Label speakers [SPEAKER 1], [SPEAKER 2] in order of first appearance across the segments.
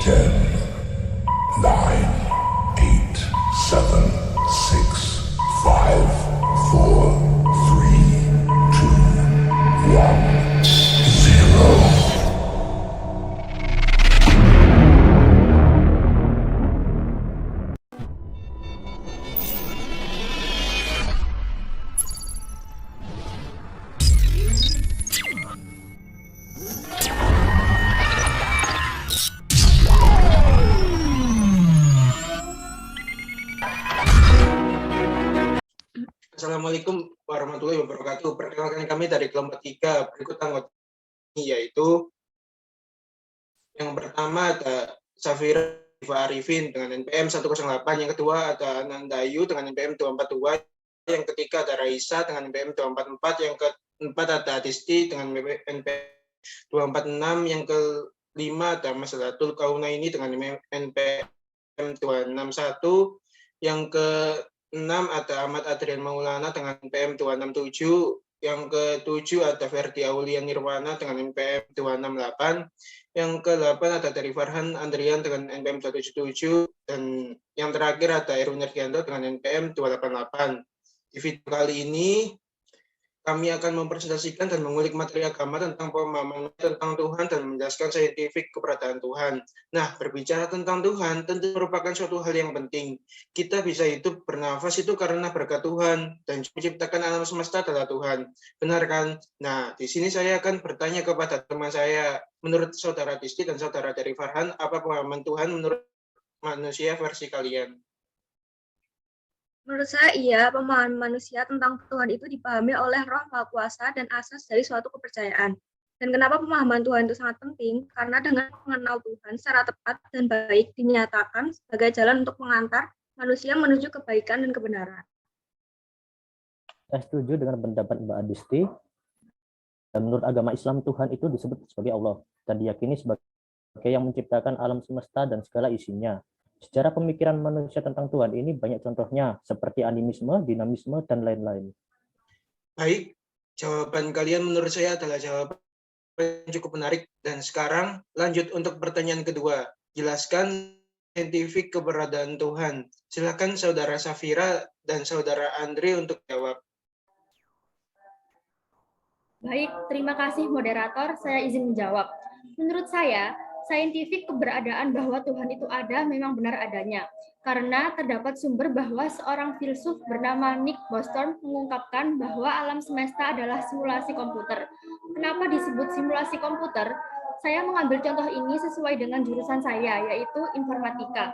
[SPEAKER 1] 10, 9, 8, 7, 6, 5, 4, 3, 2, 1, 0.
[SPEAKER 2] Assalamualaikum warahmatullahi wabarakatuh. Perkenalkan kami dari kelompok 3 berikut anggota ini, yaitu yang pertama ada Safira Arifin dengan NPM 108, yang kedua ada Nandayu dengan NPM 242, yang ketiga ada Raisa dengan NPM 244, yang keempat ada Adisti dengan NPM 246, yang kelima ada Mas Latul Kaunaini dengan NPM 261, yang ke-6 ada Ahmad Adrian Maulana dengan NPM 267, yang ke-7 ada Ferdi Aulia Nirwana dengan NPM 268, yang ke-8 ada dari Farhan Andrian dengan NPM 177, dan yang terakhir ada Erwin Ergianto dengan NPM 288. Di video kali ini kami akan mempresentasikan dan mengulik materi agama tentang pemahaman tentang Tuhan dan menjelaskan saintifik keberadaan Tuhan. Nah, berbicara tentang Tuhan tentu merupakan suatu hal yang penting. Kita bisa hidup bernafas itu karena berkat Tuhan, dan menciptakan alam semesta adalah Tuhan. Benar kan? Nah, di sini saya akan bertanya kepada teman saya, menurut saudara Disti dan saudara dari Farhan, apa pemahaman Tuhan menurut manusia versi kalian?
[SPEAKER 3] Menurut saya, iya, pemahaman manusia tentang Tuhan itu dipahami oleh Roh Maha Kuasa dan asas dari suatu kepercayaan. Dan kenapa pemahaman Tuhan itu sangat penting? Karena dengan mengenal Tuhan secara tepat dan baik dinyatakan sebagai jalan untuk mengantar manusia menuju kebaikan dan kebenaran.
[SPEAKER 4] Saya setuju dengan pendapat Mbak Adisti. Dan menurut agama Islam, Tuhan itu disebut sebagai Allah dan diyakini sebagai yang menciptakan alam semesta dan segala isinya. Secara pemikiran manusia tentang Tuhan ini banyak contohnya, seperti animisme, dinamisme, dan lain-lain.
[SPEAKER 2] Baik, jawaban kalian menurut saya adalah jawaban yang cukup menarik. Dan sekarang lanjut untuk pertanyaan kedua. Jelaskan saintifik keberadaan Tuhan. Silakan saudara Safira dan saudara Andre untuk jawab.
[SPEAKER 5] Baik, terima kasih moderator. Saya izin menjawab. Menurut saya, saintifik keberadaan bahwa Tuhan itu ada memang benar adanya. Karena terdapat sumber bahwa seorang filsuf bernama Nick Bostrom mengungkapkan bahwa alam semesta adalah simulasi komputer. Kenapa disebut simulasi komputer? Saya mengambil contoh ini sesuai dengan jurusan saya, yaitu informatika.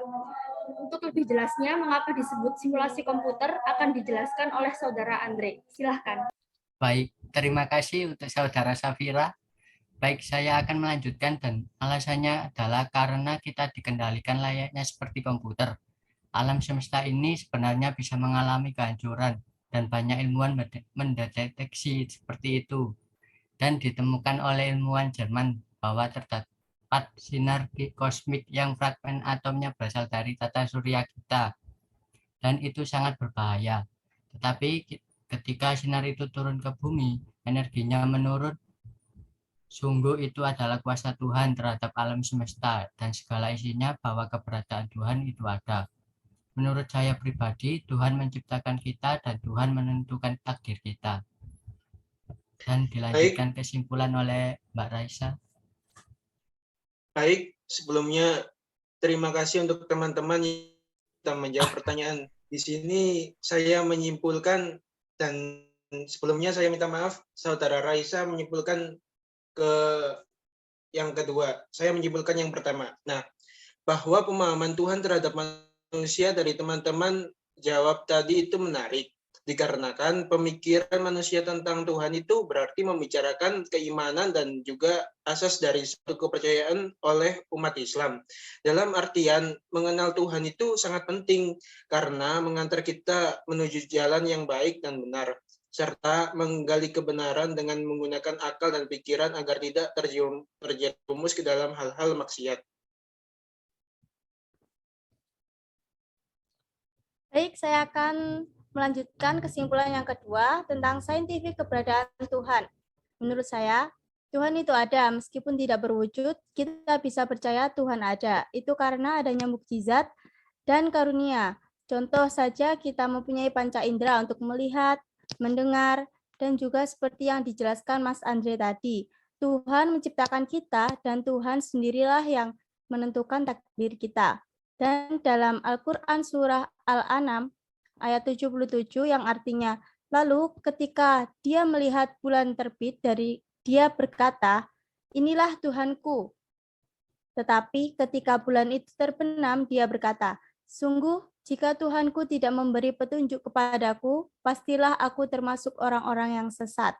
[SPEAKER 5] Untuk lebih jelasnya, mengapa disebut simulasi komputer akan dijelaskan oleh saudara Andre. Silahkan.
[SPEAKER 6] Baik, terima kasih untuk saudara Safira. Baik, saya akan melanjutkan dan alasannya adalah karena kita dikendalikan layaknya seperti komputer. Alam semesta ini sebenarnya bisa mengalami kehancuran dan banyak ilmuwan mendeteksi seperti itu. Dan ditemukan oleh ilmuwan Jerman bahwa terdapat sinar kosmik yang fragmen atomnya berasal dari tata surya kita. Dan itu sangat berbahaya. Tetapi ketika sinar itu turun ke bumi, energinya menurun. Sungguh itu adalah kuasa Tuhan terhadap alam semesta dan segala isinya, bahwa keberadaan Tuhan itu ada. Menurut saya pribadi, Tuhan menciptakan kita dan Tuhan menentukan takdir kita. Dan dilanjutkan kesimpulan oleh Mbak Raisa.
[SPEAKER 2] Baik, sebelumnya terima kasih untuk teman-teman yang sudah menjawab pertanyaan. Di sini saya menyimpulkan, dan sebelumnya saya minta maaf, saudara Raisa menyimpulkan ke yang kedua. Saya menyimpulkan yang pertama. Nah, bahwa pemahaman Tuhan terhadap manusia dari teman-teman jawab tadi itu menarik. Dikarenakan pemikiran manusia tentang Tuhan itu berarti membicarakan keimanan dan juga asas dari suatu kepercayaan oleh umat Islam. Dalam artian mengenal Tuhan itu sangat penting karena mengantar kita menuju jalan yang baik dan benar, serta menggali kebenaran dengan menggunakan akal dan pikiran agar tidak terjerumus ke dalam hal-hal maksiat.
[SPEAKER 7] Baik, saya akan melanjutkan kesimpulan yang kedua tentang saintifik keberadaan Tuhan. Menurut saya, Tuhan itu ada, meskipun tidak berwujud, kita bisa percaya Tuhan ada. Itu karena adanya mukjizat dan karunia. Contoh saja kita mempunyai panca indera untuk melihat, mendengar, dan juga seperti yang dijelaskan Mas Andre tadi. Tuhan menciptakan kita dan Tuhan sendirilah yang menentukan takdir kita. Dan dalam Al-Quran surah Al-An'am ayat 77 yang artinya, lalu ketika dia melihat bulan terbit dia berkata, inilah Tuhanku. Tetapi ketika bulan itu terbenam, dia berkata, sungguh jika Tuhanku tidak memberi petunjuk kepadaku, pastilah aku termasuk orang-orang yang sesat.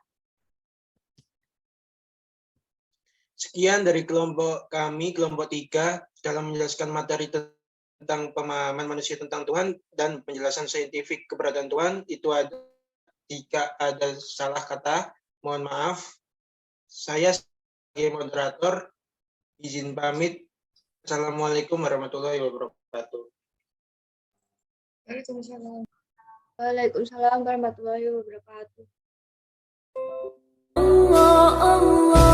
[SPEAKER 2] Sekian dari kelompok kami, kelompok 3, dalam menjelaskan materi tentang pemahaman manusia tentang Tuhan dan penjelasan saintifik keberadaan Tuhan. Itu ada, jika ada salah kata, mohon maaf. Saya sebagai moderator izin pamit. Assalamualaikum warahmatullahi wabarakatuh.
[SPEAKER 3] Waalaikumsalam. Waalaikumsalam warahmatullahi wabarakatuh.
[SPEAKER 8] Allah Allah